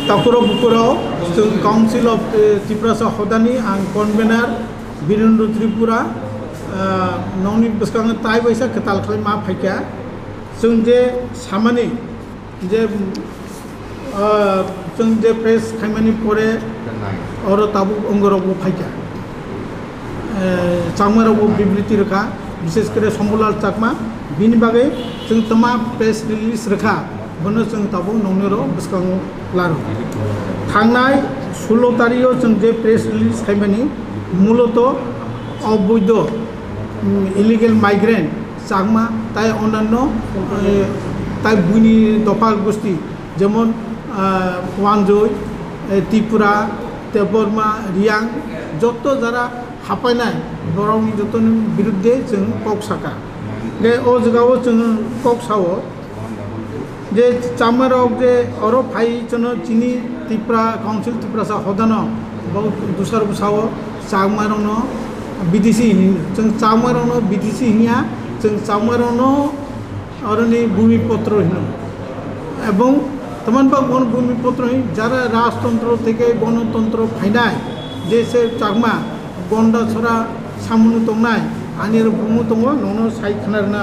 Takuro Bukuro, Council of Tiprasa Hodani and Convener Birundu Tripura, Noni Buskang Tai Vaisa Katal Klima Paka, Sunje Samani, Sunje Press Kamani Pore, or Tabu Ungorobu Paka, Chamarabu Biblity Raka, Mrs. Kere Somulal Chakma, Binibage, Suntama Press Release Raka. Bono जों ताबो नंगनेरो बिस्कां लारो थांनाय 16 तारिखआव जों जे press release खालामनानै मूलत अबैध illegal migrant चाकमा ताई अन्यान्य ताई बुनि दफा गोष्ठी जेमन वानजय त्रिपुरा तेबरमा रियां जत जारा हापायनाय बरंनि जतनि बिरुद्धे जों कक्साका बे ओ जगाव जों कक्साव जे चामरक जे और फाई चनो चीनी त्रिपुरा काउंसिल त्रिपुरा सा होदानो बहुत दूसरा बुसाव चामरनो बीडीसी जों चामरनो बीडीसी हिया जों चामरनो और नि भूमिपत्र हिनो एवं तमनबा गण भूमिपत्र हि जारा राजतंत्र থেকে गणतंत्र फाइनाय जेसे चाकमा गंडा छरा सामुनु तंनाय आनिर भूमु तंग ननो साइ खनारना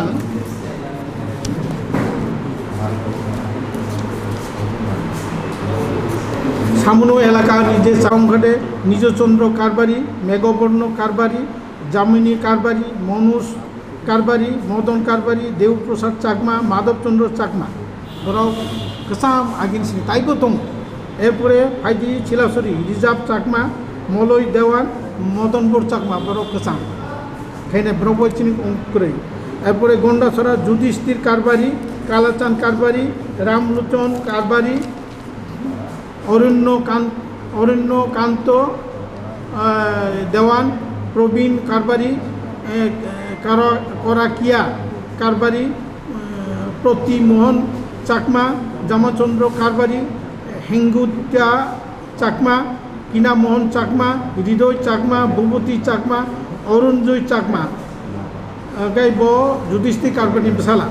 सामुनो एलाका निजे चामघाटे निजचंद्र कारबारी मेघबर्ण कारबारी जामिनी कारबारी मनुष कारबारी मदन कारबारी देवप्रसाद चाकमा माधवचंद्र चाकमा बराव कसाम आगिनसिनी ताइबो दं एरपरे फाइदि छिलासरी रिजार्व चाकमा मलय देवान मदनबर चाकमा बराव कसाम खायने ब्रह्मचिनी अंकुरे एरपरे गंडाछरा जुधिष्ठिर कारबारी कालाचांद कारबारी रामलोचन कारबारी অরণ্যকান্ত দেওয়ান প্রবীণ কারবারি कराकिया कारबारी प्रतिमोहन चाकमा जामाचंद्र कारबारी हेंगुत्या चाकमा किनामोहन चाकमा हृदय चाकमा भूपति चाकमा अरुणजय चाकमा गायब जुधिष्ठिर कारबारी बसाला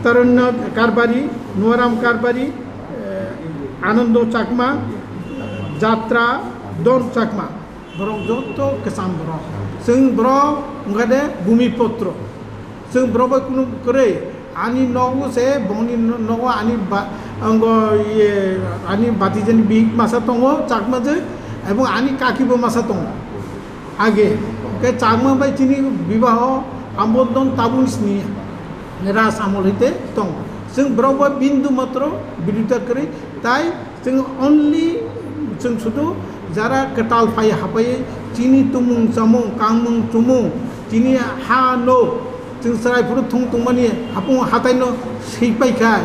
तरण्य कारबारी नुआराम कारबारी आनंद चाकमा जात्रा दन चाकमा बरं जत केसाम बरं जों बरं ओंखायनो भूमिपत्र जों बरं कुनु करे आनी नगो से बंगनि नगो आनी अंग ये आनी बातिजन बिग मासा दङ चाकमा जे एवं आनी काकिबो मासा दङ आगे के चाकमा बाय तिनि विवाह आमोदन ताबुंसनि राज आमल हइते दङ जों बरं बिन्दु मात्र बिरुद्ध करे ताई जों अनलि जों शुधु जारा केटाल फाय हापाय चीनी तुमुं चामुं कांमुं चुमुं चीनी हा नो जों सरायफोर थुं थुंमानि हापुं हाथायनो सैपायखाय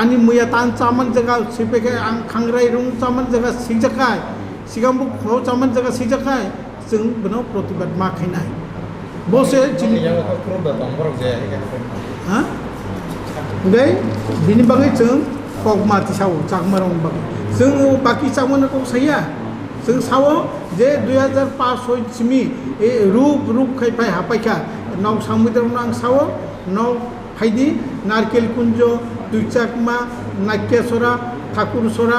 आनि मैया तान चामन जगा सैपायखाय आं खांग्राय रुं चामन जगा सैजाखाय सिगांबो खौ चामन जगा सैजाखाय जों बनो प्रतिबाद माखायनाय बसे चीनी हा बे बिनि बागै जों कगमाति सावो चाकमारं बागै जों बाकी चाकमारखौ साया जों सावो जे 2005 सिमी रूप खायफाय हापायखा नाव सामुद्रन आं सावो नाव फायदि नारकेल कुंज दुइचाकमा नाक्यसरा ठाकुरसरा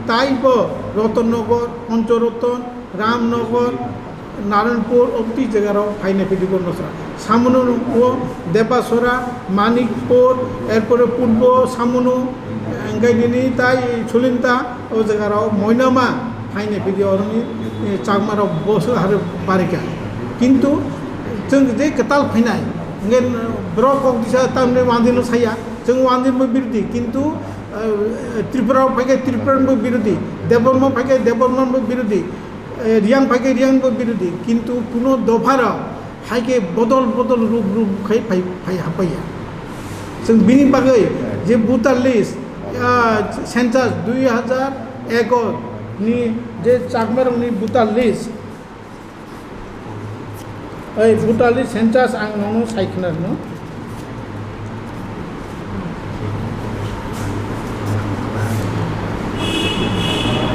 ताइबो रतननगर पंचरतन रामनगर नारायणपुर अब्दि जगाराव फायनाय फैदिगो नसरा सामुनु देबासरा मानिकपुर एरपरे पूर्व सामुनु गायदिनि ताई छुलिनता ओ जगाराव मयनामा फायनाय फैदि अरनि चाकमाराव बसो आरो बारिका किन्तु जों जे केताल फायनाय नगे ब्रक दिसा तामने वान्दिनो साया जों वान्दिनबो बिरुद्धि किन्तु त्रिपुराव फायगे त्रिपुरानबो बिरुद्धि देबर्मा फायगे देबर्मानबो बिरुद्धि रियां फायगे रियांबो बिरुद्धि किन्तु कुनो दफाराव हायगे बदल रूप खाय फाय हापाया जों बिनि बागै जे भुटान लिस्ट सेन्सास 2001 नि जे चाकमारंनि भुटान लिस्ट ओइ भुटान लिस्ट सेन्सास आं नोंनो सायखनानो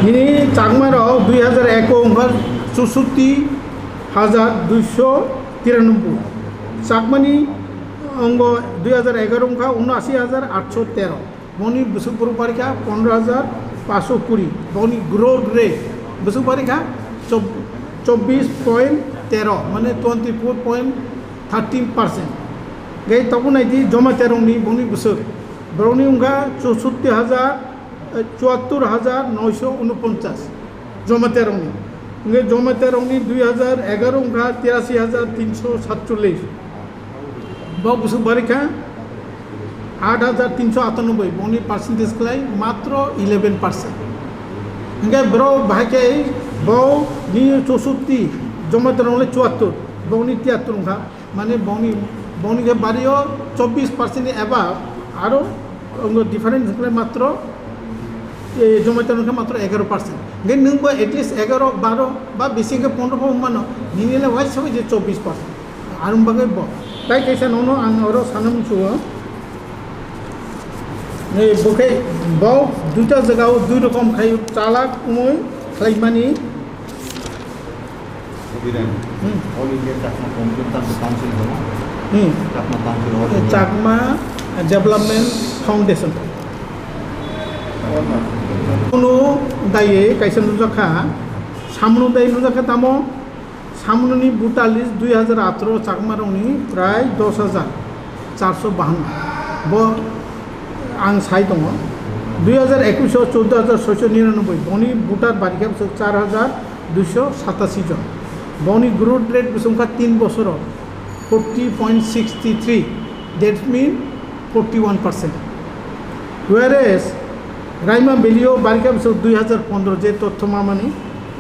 ini Cakmaraw 2001 ओंखार 64,293 Cakmani अंग 2011 ओंखार 79,813 मनि बोसोरपुर पारिखा 15,000 520 बनी ग्रोथ रेट बसु बारिखा 24.13 माने 24.13% गई तब नाइदि जमा तेरंगनी बनी बसु बरौनी उनका 74,949 जमा तेरंगनी उनके जमा तेरंगनी 2011 उनका 83,347 बहुत बसु बारिखा 8,398 बनी परसेंटेज कलाई मात्र 11%. Enggak bro bahagia bau ni 64 जमा तेरंगनी 74 बनी 73 उनका माने बनी के बारियो 24% एबाव आरो उनको डिफरेंस कलाई मात्र जमा तेरंगनी मात्र 11%. Enggak नंबर एटलिस्ट 11 12 बा बेसी के 15 मानो निने वाइस सब जे 24%. आरुम बागे बो ताई कैसा नोनो आं और सानम छुआ ने बुके बाव दुटा जगह दुई रकम खायो चालाक कुमोय खाइमानी ऑल इंडिया चाकमा कंप्यूटर काउंसिल होना चाकमा काउंसिल और चाकमा डेवलपमेंट फाउंडेशन कोनो दाये कैसा नुजाखा सामनु दाये नुजाखा तामो सामनुनि बुटा लिस्ट 2018 चाकमा रंगनी प्राय 10,452 बो आं साइ दङ 2021 14,699 बनी भुटार बारिखा 4,287 जन बनी ग्रोथ रेट बेसेबां 3 बोसोराव 40.63 दैट मीन 41%. व्हेरेज राइमा बेलियो बारिखा 2015 जे तथ्यमा माने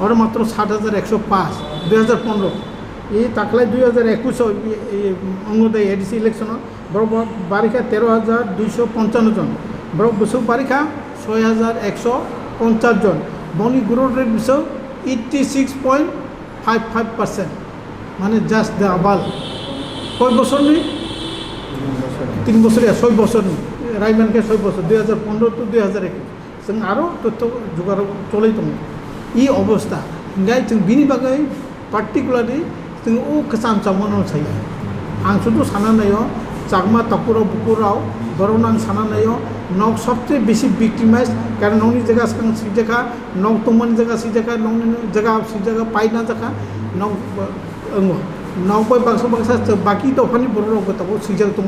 और मात्र 7,105 2015 ये ताकलाय 2021 अंगोदय एडीसी इलेक्शन बराबर बारिखा 13,255 जन बराबर बसु बारिखा 6,150 जन बनी ग्रोथ रेट बिसो 86.55% माने जस्ट द अबाल कय बसरनि 3 बसरिया 6 बसरनि राइमान के 6 बसर 2015 to 2021 जों आरो तथ्य जुगार चलै दङ ई अवस्था गाय जों बिनि बागै पार्टिकुलारलि जों ओ कसान चामनो छाया आं सुदु सानानायो चाकमा तपुराव बुकुराव बरौनां सानानायो नक सबसे बेसी विक्टिमाइज कारण नौनी जगह सिखां सिजखा नक तमन जगह सिजखा नौनी जगह सिजखा पाइना जखा नक अंगो नक बाय बाक्सा बाकी दफानि बरौराव गताबो सिजख दङ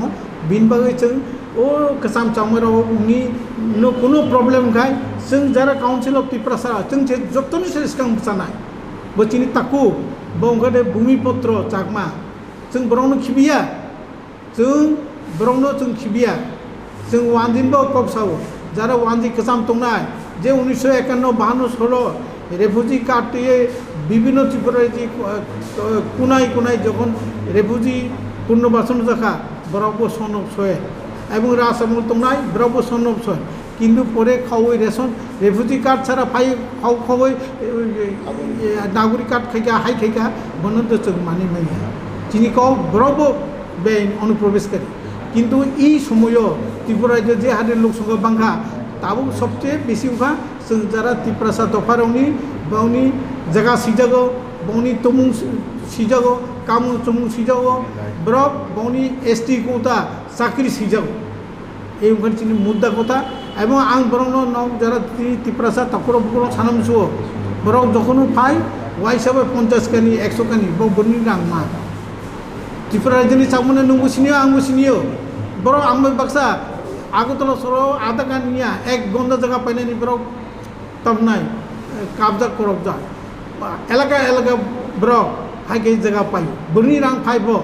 बिन बागै जों ओ कसान चामराव नि नो कोनो प्रॉब्लम खाय जों जारा काउंसिल ऑफ त्रिपुरा जों जतनि सिखां जानाय बचिनि ताकु बंगदे भूमिपत्र चाकमा जों बरौनो खिबिया जों बरौनो जों खिबिया जों वानदिनबो कबसाव जारा वानदि कसाम तंनाय जे 1951 52 16 रेफ्यूजी कार्डे विभिन्न त्रिपुरा जी कुनाय যখন रेफ्यूजी पुनर्बासन जाखा बरावबो सनब सय এবং রাসামুল তংনাই বরাবো সনব সয় কিন্তু পরে খাওই রেশন রেফিউজি কার্ড ছাড়া ফাই খাওই নাগরিক কার্ড খাইকা হাই খাইকা বনদ মানি মাই যিনি কও বরাবো বেন অনুপ্রবেশকারী কিন্তু এই সময় ত্রিপুরা যে হারে লোক সংখ্যা বাংখা তাবো সবচেয়ে বেশি উখা जों যারা ত্রিপুরা দফারনি বাউনি জায়গা সিজাগো বাউনি তমুং সিজাগো কামু চমুং সিজাগো ব্রব বাউনি এসটি কোটা চাকরি সিজাগো এই উখানে মুদ্রা কথা এবং आं बरौनो नक जरा त्रिपुरा तकुर बुकुर सानमसु बरौ जखनो फाय वाइ हिसाबै 50 कानि 100 कानि बरनि रां मा त्रिपुरा राज्योनि सामने नंगौ सिनियो आंबो सिनियो बरौ आंबो बाक्सा आगतला सरो आधा कानिया एक गंदा जगह पाइनानि बरौ तबनाय काबजा करब जा एलाका बरौ हाइगे जगह पाइ बरनि रां फाइबो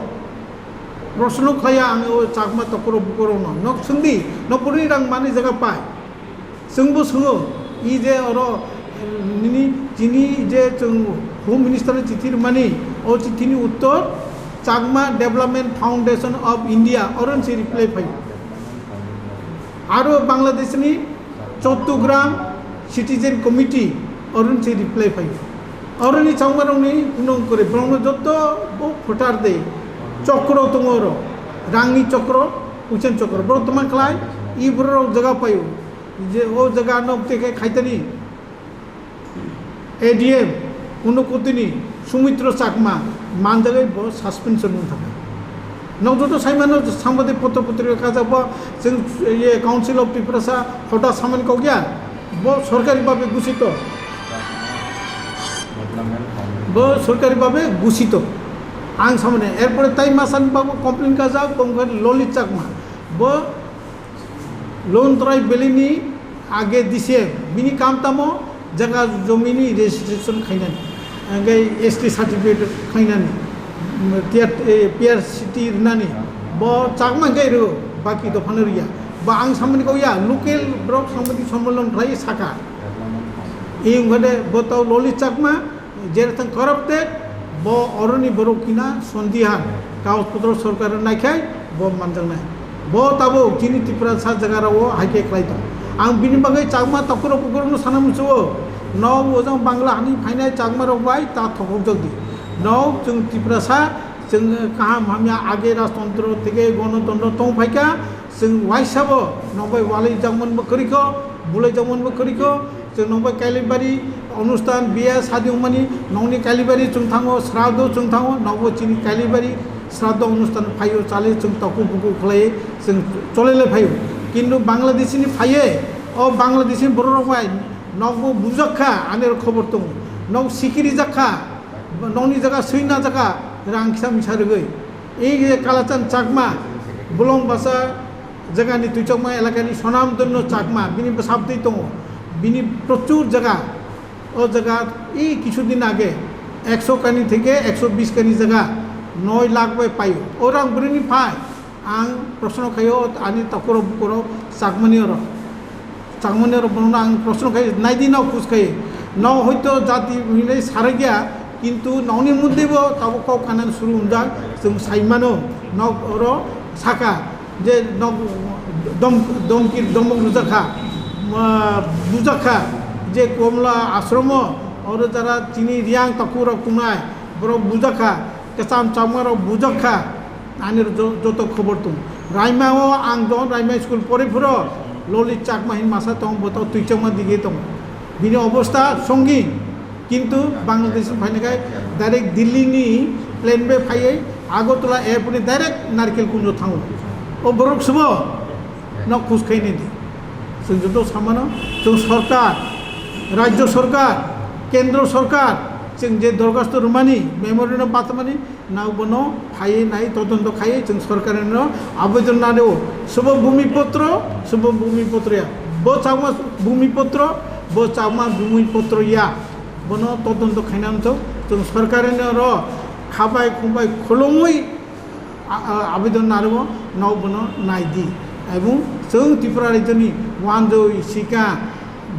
प्रश्न खाया आं चाकमा तकुर बुकुर नक सुंदी न बरनि रां माने जगह पाइ जोंबो सोङो इ जे अरो निनि जिनि जे जों होम मिनिस्टार चिठि मानि ओ चिठिनि उत्तर चाकमा डेवलपमेंट फाउंडेशन ऑफ इंडिया अरन से रिप्लाई फाइ आरो बांग्लादेशनि चौट्टग्राम सिटीजन कमिटी अरन से रिप्लाई फाइ अरनि चांगमारनि कुनो करे ब्रह्म जत्त फोटार दे चक्र दङ रांनि चक्र उचन चक्र बर्तमान खालाय इ बरो जगह पायो जे ओ जगह नक्ते खाइतनी एडीएम उनकोतिनी सुमित्र चाकमा मान जगह ब सस्पेंशन थाका नवजोत साइमानो सांबादिक पत्र पत्रिका जाबो जों ये काउंसिल ऑफ त्रिपुरा हटा सामान को गया সরকারিভাবে ঘোষিত Development Foundation. সরকারিভাবে ঘোষিত আং সামনে এরপরে তাই মাসান বাবু কমপ্লেন কাজা কমখান ললিত চাকমা লোন তরাই বেলিনি আগে দিছে বিনি কাম তামো জায়গা জমিনি রেজিস্ট্রেশন খাইনানি আগে এসটি সার্টিফিকেট খাইনানি পিয়ার সিটি নানি চাকমা গাই রো বাকি দফানের ইয়া বা আং সামনে কইয়া লোকেল ব্লক সমিতি সম্মেলন রাই সাকা Development Foundation. এই ঘরে বতাও ললিত চাকমা যেরকম করপ্টেড অরণি বড় কিনা সন্ধিহান কাগজপত্র সরকারের নাইখাই মানজাং নাই তাবো চিনি ত্রিপুরা সা জায়গারাও হাইকে খাইত আং বিনি বাগै চাকমা তকর পুকুরনো সানামুসো নও ওজों বাংলা হানি ফাইনাय চাকমা রবাই তা থকক জলদি নও जों ত্রিপুরা সা जों কাহা মামিয়া আগে রাজতন্ত্র থেকে গণতন্ত্র তং ফাইকা जों ওয়াইসাবো নবাই ওয়ালাই জামন বকরিকো বুলাই জামন বকরিকো जों नंबाय कालिबारि अनुष्ठान बिया सादिउमानि नंनि कालिबारि जों थाङो श्राद्ध जों थाङो नंबो चिनि कालिबारि श्राद्ध अनुष्ठान फायो चाले जों तकु बुकु खलायो जों चलेले फायो किन्तु बांलादेशनि फायो बांलादेशनि बर' रावाय नंबो बुजाखा आनेर खबर दं नं सिकिरि जाखा नंनि जागा सैना जागा रांखिसा मिसारगै এই কালাচান চাকমা বুলং ভাষা জায়গাनि তুইচকমা এলাকাनि সনামধন্য চাকমা বিনি সাবদি দङ বিনি প্রচুর জায়গা জায়গা এই কিছুদিন আগে 100 কানি থেকে 120 কানি জায়গা 9 লাখ পাই ওরাং বরিনি পাই আং প্রশ্ন খাইও আনি তকর বুকর চাকমানিয়র বননা আং প্রশ্ন খাই নাইদিনাও খুশ খাই ন হয়তো জাতি মিলে সারে গিয়া কিন্তু ননি মধ্যেও তাবো কাউ কানান শুরু উন্দাং जों সাইমানো নর সাকা যে দমকির দমক রুজাখা বুজাখা যে কমলা আশ্রম और যারা চিনি রিয়াং তকুর কুনায় বড় বুজাখা কেসাম চামার বুজাখা আনের যত খবর তুম রাইমাও আং দন রাইমা স্কুল পরে ফুর ললিত চাকমাহিন মাসা তং বতাও তুইচমা দিকে তং বিনি অবস্থা সঙ্গীন কিন্তু বাংলাদেশ ফাইনাকায় ডাইরেক্ট দিল্লিনি প্লেন বে ফাইয়ে আগরতলা এয়ারপোর্টে ডাইরেক্ট নারকেল কুঞ্জ থাঙো ও বরক শুভ ন খুশ খাইনে দি जों जत सामानो जों सरकार राज्य सरकार केंद्र सरकार जों जे दरखास्त रुमानि मेमोरेंडम बातमानि नाव बनो फाये नाय तदন্ত खाये जों सरकारेर आवेदन नादेव शुभ भूमिपत्र या ब चामा भूमिपत्र या बनो तदন্ত खाइनाम जों सरकारेर खाबाय खुबाय खलमै आवेदन नादेव नाव बनो नायदि এবং जों ত্রিপুরা রাজ্যनि ওয়ানজই सिका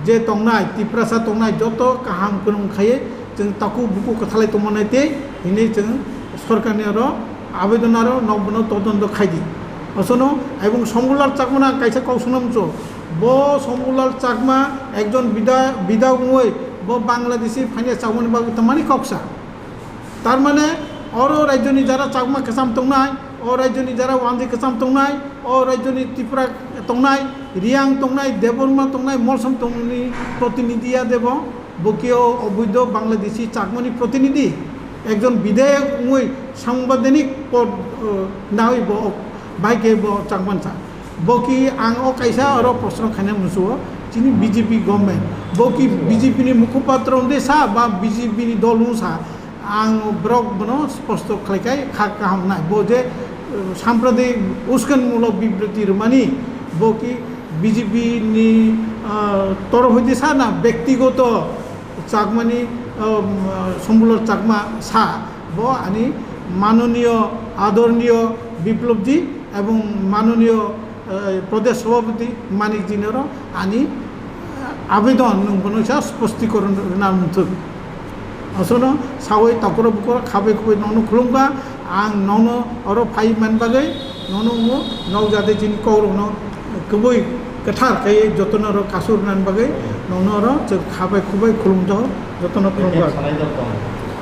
जे तंनाय ত্রিপুরাসা तंनाय যত কাহাম কোন খায়ে जों ताकु बुकु कथालाय तमनायते हिनै जों सरकारनि आवेदन नबनो तदন্ত खाइदि असनो এবং শম্ভুলাল চাকমা কাইসা কৌশনমচ ব শম্ভুলাল চাকমা একজন বিধায়ক ব বাংলাদেশি ফাইনান্স চাকমানি বাবু তামানি কক্সা তার মানে অরো রাজ্যনি যারা চাকমা কেসাম তংনায় ও রাজ্যনি যারা ওয়ানজি কেসাম তংনায় ও রাজ্যনি ত্রিপুরা তংনায় রিয়াং তংনায় দেববর্মা তংনায় মলসম তংনি প্রতিনিধিয়া দেব বকিও অবৈধ বাংলাদেশি চাকমানি প্রতিনিধি একজন বিধায়ক সাংবিধানিক পদ না হইব বাইকে চাকমানসা বকি আং ও কাইসা আর প্রশ্ন খাইনা মুসুও চিনি বিজেপি গভর্নমেন্ট বকি বিজেপিনি মুখপাত্র সা বা বিজেপিনি দল সা आं ब्रक बनो स्पष्ट खालायखाय खाहामनाय बो जे साम्प्रदायिक उस्कानमूलक बिबृति रुमानि बो कि बीजेपी नि तरफ हইতে सा ना व्यक्तिगत चाकमानि शम्भुलाल चाकमा सा बो आनी माननीय आदरणीय बिप्लबजी एवं माननीय प्रदेश सभापति मानिक जिनर आनी आवेदन नंबनो सा स्पष्टीकरण नाम असनो सावै तकर बुकर खाबै खुबै नौनो खुलुमगा आं नौनो और फाइ मान बागै नौनो नौ जाते जिन कौरनो कबै कथार खाय जतन र कासुर नान बागै नौनो र खाबै खुबै खुलुम ज जतन खुलुमगा